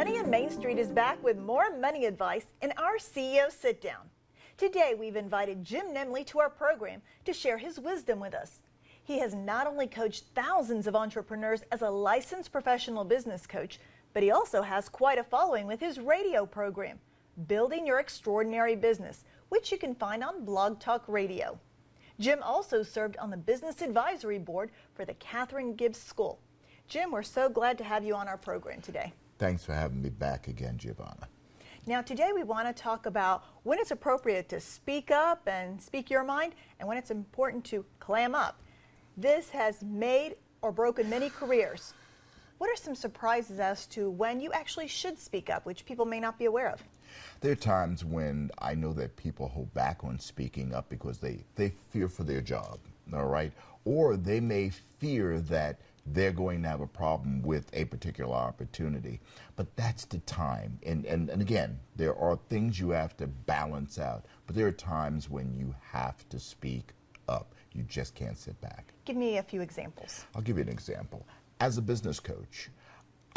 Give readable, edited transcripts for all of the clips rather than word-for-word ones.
Money on Main Street is back with more money advice in our CEO Sit Down. Today, we've invited Jim Nemley to our program to share his wisdom with us. He has not only coached thousands of entrepreneurs as a licensed professional business coach, but he also has quite a following with his radio program, Building Your Extraordinary Business, which you can find on Blog Talk Radio. Jim also served on the Business Advisory Board for the Katharine Gibbs School. Jim, we're so glad to have you on our program today. Thanks for having me back again, Giovanna. Now, today we want to talk about when it's appropriate to speak up and speak your mind, and when it's important to clam up. This has made or broken many careers. What are some surprises as to when you actually should speak up, which people may not be aware of? There are times when I know that people hold back on speaking up because they fear for their job, all right? Or they may fear that they're going to have a problem with a particular opportunity. But that's the time. And again, there are things you have to balance out. But there are times when you have to speak up. You just can't sit back. Give me a few examples. I'll give you an example. As a business coach,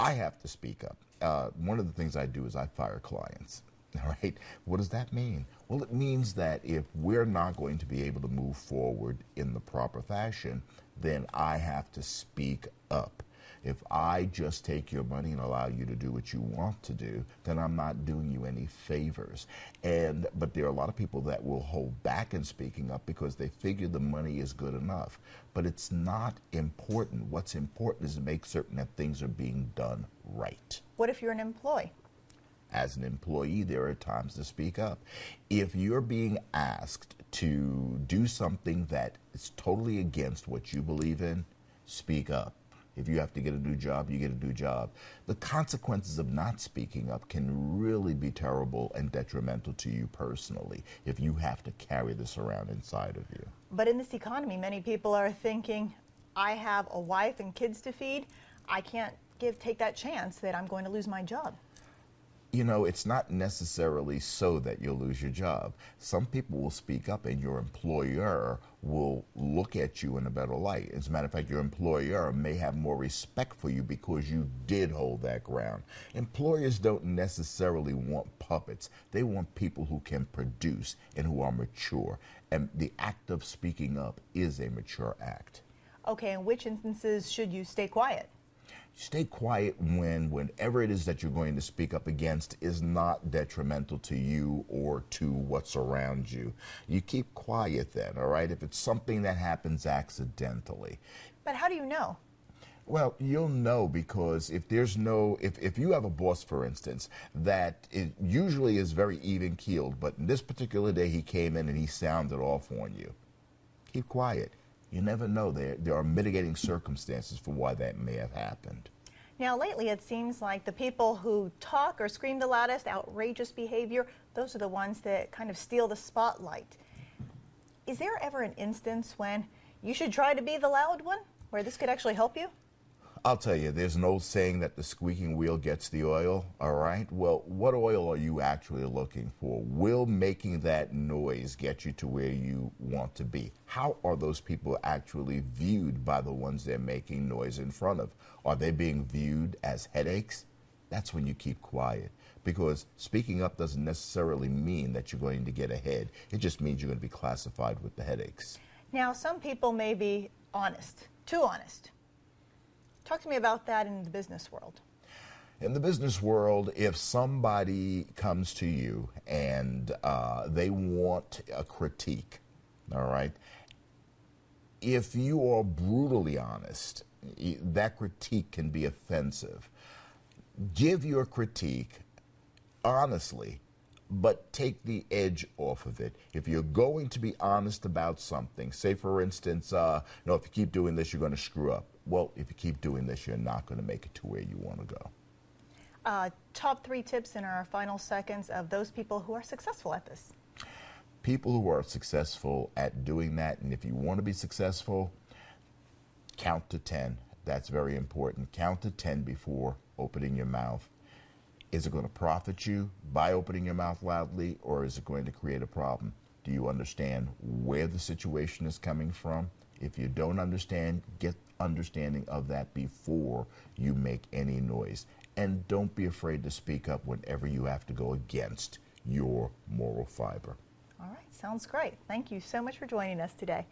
I have to speak up. One of the things I do is I fire clients. All right. What does that mean? Well, it means that if we're not going to be able to move forward in the proper fashion, then I have to speak up. If I just take your money and allow you to do what you want to do, then I'm not doing you any favors. But there are a lot of people that will hold back in speaking up because they figure the money is good enough. But it's not important. What's important is to make certain that things are being done right. What if you're an employee? As an employee, there are times to speak up. If you're being asked to do something that is totally against what you believe in, speak up. If you have to get a new job, you get a new job. The consequences of not speaking up can really be terrible and detrimental to you personally if you have to carry this around inside of you. But in this economy, many people are thinking, I have a wife and kids to feed. I can't take that chance that I'm going to lose my job. You know, it's not necessarily so that you'll lose your job. Some people will speak up and your employer will look at you in a better light. As a matter of fact, your employer may have more respect for you because you did hold that ground. Employers don't necessarily want puppets. They want people who can produce and who are mature. And the act of speaking up is a mature act. Okay, in which instances should you stay quiet? Stay quiet whenever it is that you're going to speak up against is not detrimental to you or to what's around you. You keep quiet then, all right, if it's something that happens accidentally. But how do you know? Well, you'll know because if you have a boss, for instance, that it usually is very even-keeled, but this particular day he came in and he sounded off on you, keep quiet. You never know. There are mitigating circumstances for why that may have happened. Now, lately it seems like the people who talk or scream the loudest, outrageous behavior, those are the ones that kind of steal the spotlight. Is there ever an instance when you should try to be the loud one, where this could actually help you? I'll tell you, there's an old saying that the squeaking wheel gets the oil, all right? Well, what oil are you actually looking for? Will making that noise get you to where you want to be? How are those people actually viewed by the ones they're making noise in front of? Are they being viewed as headaches? That's when you keep quiet, because speaking up doesn't necessarily mean that you're going to get ahead. It just means you're going to be classified with the headaches. Now, some people may be honest, too honest. Talk to me about that in the business world. In the business world, if somebody comes to you and they want a critique, all right, if you are brutally honest, that critique can be offensive. Give your critique honestly, but take the edge off of it. If you're going to be honest about something, say for instance, if you keep doing this, you're going to screw up. Well, if you keep doing this, you're not going to make it to where you want to go. Top 3 tips in our final seconds of those people who are successful at this. People who are successful at doing that, and if you want to be successful, count to 10. That's very important. Count to 10 before opening your mouth. Is it going to profit you by opening your mouth loudly, or is it going to create a problem? Do you understand where the situation is coming from? If you don't understand, get understanding of that before you make any noise. and don't be afraid to speak up whenever you have to go against your moral fiber. All right, sounds great. Thank you so much for joining us today.